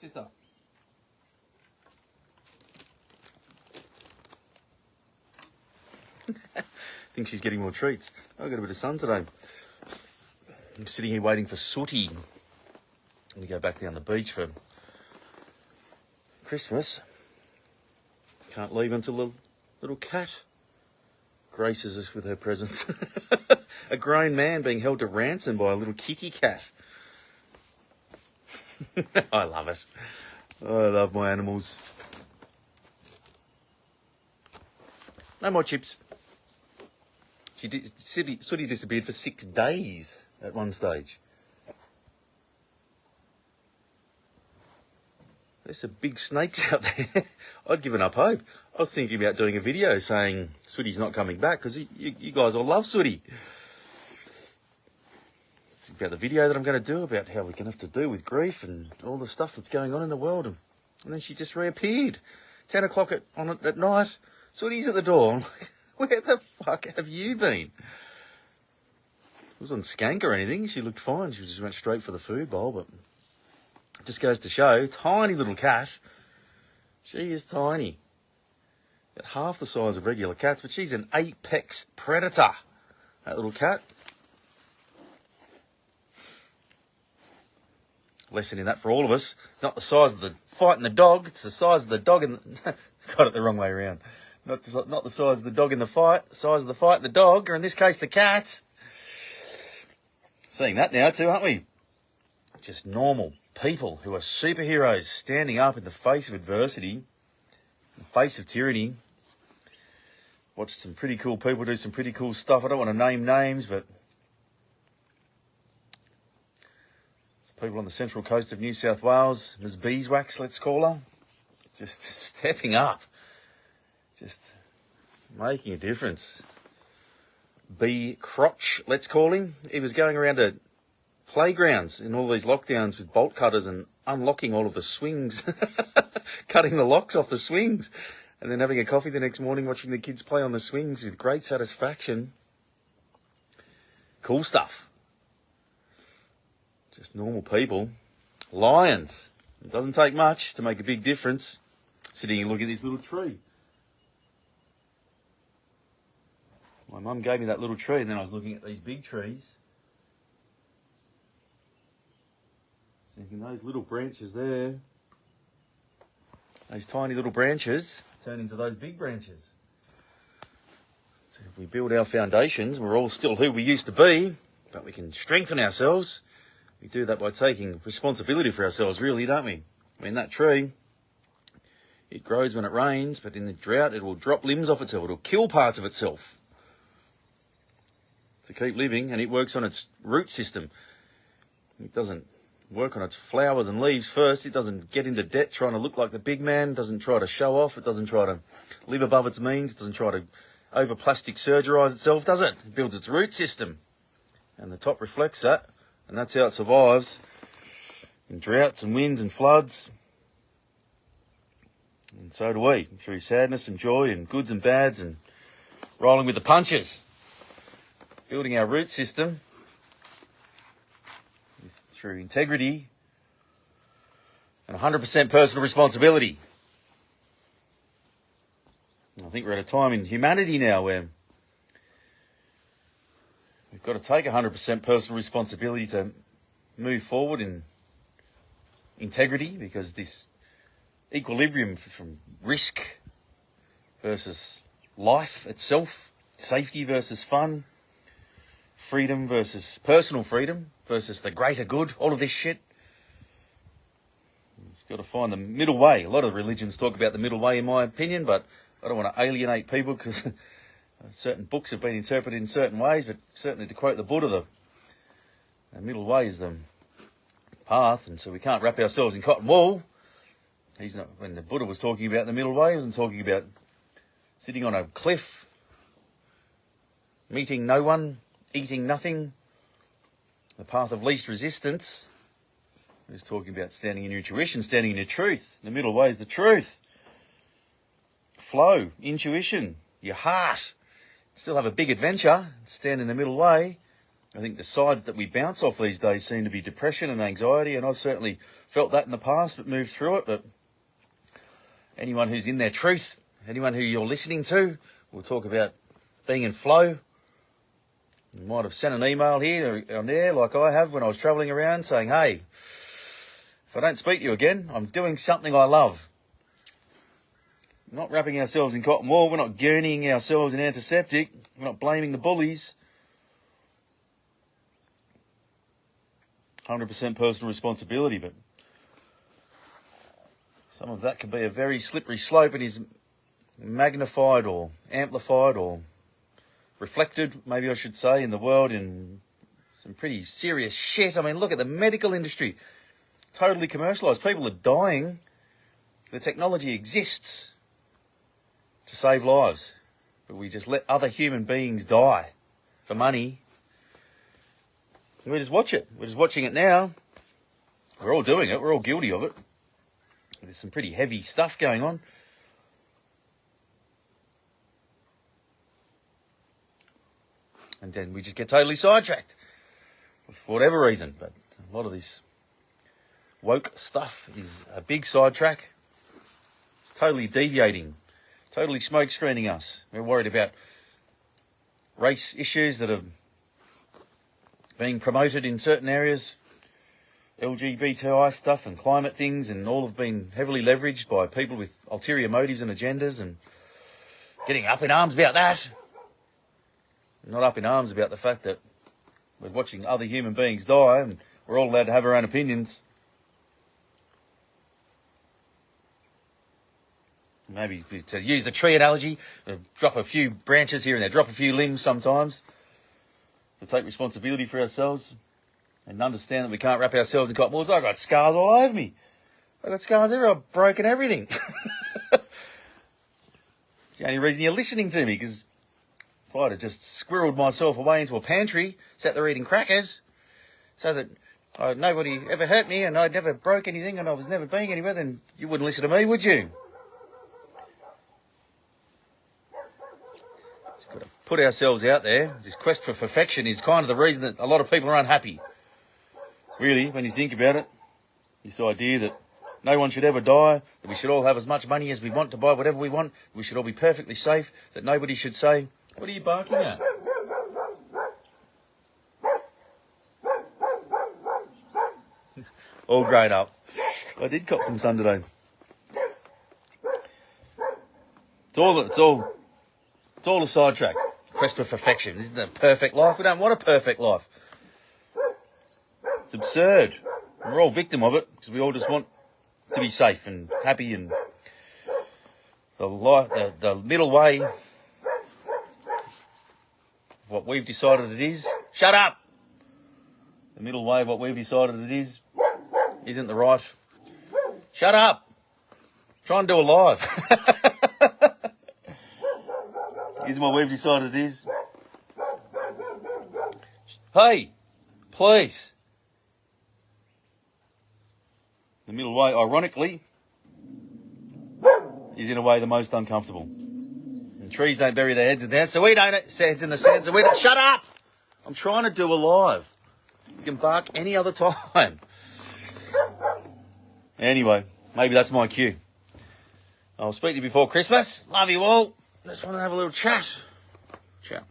sister? I think she's getting more treats. I've got a bit of sun today. I'm sitting here waiting for Sooty. I'm going to go back down the beach for Christmas. Can't leave until the little cat graces us with her presence. A grown man being held to ransom by a little kitty cat. I love it. I love my animals. No more chips. Sooty disappeared for 6 days at one stage. There's some big snakes out there. I'd given up hope. I was thinking about doing a video saying Sooty's not coming back because you guys all love Sooty. It's about the video that I'm going to do about how we're going to have to do with grief and all the stuff that's going on in the world. And then she just reappeared. 10 o'clock at night. Sooty's at the door. I'm like, where the fuck have you been? It wasn't skank or anything. She looked fine. She just went straight for the food bowl, but it just goes to show, tiny little cat. She is tiny. About half the size of regular cats, but she's an apex predator. That little cat. Lesson in that for all of us. Not the size of the fighting the dog. It's the size of the dog in the... Got it the wrong way around. Not the size of the dog in the fight. The size of the fight in the dog, or in this case the cat. Seeing that now too, aren't we? Just normal people who are superheroes standing up in the face of adversity, in the face of tyranny. Watched some pretty cool people do some pretty cool stuff. I don't want to name names, but people on the central coast of New South Wales, Ms. Beeswax, let's call her, just stepping up, just making a difference. B. Crotch, let's call him. He was going around to playgrounds in all these lockdowns with bolt cutters and unlocking all of the swings, cutting the locks off the swings, and then having a coffee the next morning watching the kids play on the swings with great satisfaction. Cool stuff. Just normal people. Lions. It doesn't take much to make a big difference. Sitting and looking at this little tree. My mum gave me that little tree, and then I was looking at these big trees. Thinking those little branches there, those tiny little branches, turn into those big branches. So if we build our foundations, we're all still who we used to be, but we can strengthen ourselves. We do that by taking responsibility for ourselves, really, don't we? I mean, that tree, it grows when it rains, but in the drought, it will drop limbs off itself. It will kill parts of itself to keep living, and it works on its root system. It doesn't work on its flowers and leaves first. It doesn't get into debt trying to look like the big man. It doesn't try to show off. It doesn't try to live above its means. It doesn't try to over plastic surgerise itself, does it? It builds its root system, and the top reflects that, and that's how it survives in droughts and winds and floods. And so do we, through sadness and joy and goods and bads and rolling with the punches. Building our root system through integrity and 100% personal responsibility. I think we're at a time in humanity now where we've got to take 100% personal responsibility to move forward in integrity, because this equilibrium from risk versus life itself, safety versus fun, freedom versus personal freedom versus the greater good, all of this shit. You've got to find the middle way. A lot of religions talk about the middle way, in my opinion, but I don't want to alienate people because certain books have been interpreted in certain ways, but certainly to quote the Buddha, the middle way is the path, and so we can't wrap ourselves in cotton wool. When the Buddha was talking about the middle way, he wasn't talking about sitting on a cliff, meeting no one, eating nothing, the path of least resistance. He was talking about standing in your intuition, standing in your truth. The middle way is the truth. Flow, intuition, your heart. Still have a big adventure, stand in the middle way, I think the sides that we bounce off these days seem to be depression and anxiety, and I've certainly felt that in the past, but moved through it. But anyone who's in their truth, anyone who you're listening to, we'll talk about being in flow. You might have sent an email here or there, like I have when I was travelling around, saying, hey, if I don't speak to you again, I'm doing something I love. We're not wrapping ourselves in cotton wool, we're not gurneying ourselves in antiseptic, we're not blaming the bullies. 100% personal responsibility, but some of that can be a very slippery slope and is magnified or amplified or reflected, maybe I should say, in the world in some pretty serious shit. I mean, look at the medical industry. Totally commercialised. People are dying. The technology exists to save lives, but we just let other human beings die for money. And we just watch it. We're just watching it now. We're all doing it. We're all guilty of it. There's some pretty heavy stuff going on. And then we just get totally sidetracked for whatever reason. But a lot of this woke stuff is a big sidetrack. It's totally deviating, totally smoke screening us. We're worried about race issues that are being promoted in certain areas, LGBTI stuff and climate things, and all have been heavily leveraged by people with ulterior motives and agendas, and getting up in arms about that. Not up in arms about the fact that we're watching other human beings die and we're all allowed to have our own opinions. Maybe to use the tree analogy, drop a few branches here and there, drop a few limbs sometimes, to take responsibility for ourselves and understand that we can't wrap ourselves in cotton wool. I've got scars all over me. I've got scars everywhere. I've broken everything. It's the only reason you're listening to me, because if I'd have just squirreled myself away into a pantry, sat there eating crackers, so that nobody ever hurt me and I'd never broke anything and I was never being anywhere, then you wouldn't listen to me, would you? Put ourselves out there. This quest for perfection is kind of the reason that a lot of people are unhappy. Really, when you think about it, this idea that no one should ever die, that we should all have as much money as we want to buy whatever we want, we should all be perfectly safe, that nobody should say, what are you barking at? All grown up. I did cop some sun today. It's all a sidetrack. Quest for perfection. Isn't it a perfect life? We don't want a perfect life. It's absurd. We're all victim of it because we all just want to be safe and happy, and the middle way of what we've decided it is. Shut up! The middle way of what we've decided it is isn't the right. Shut up! Try and do a live. Isn't what we've decided it is. Hey, please. The middle way, ironically, is in a way the most uncomfortable. And trees don't bury their heads in the sand, so we don't. Heads in the sand, so we don't. Shut up! I'm trying to do a live. You can bark any other time. Anyway, maybe that's my cue. I'll speak to you before Christmas. Love you all. Just want to have a little chat.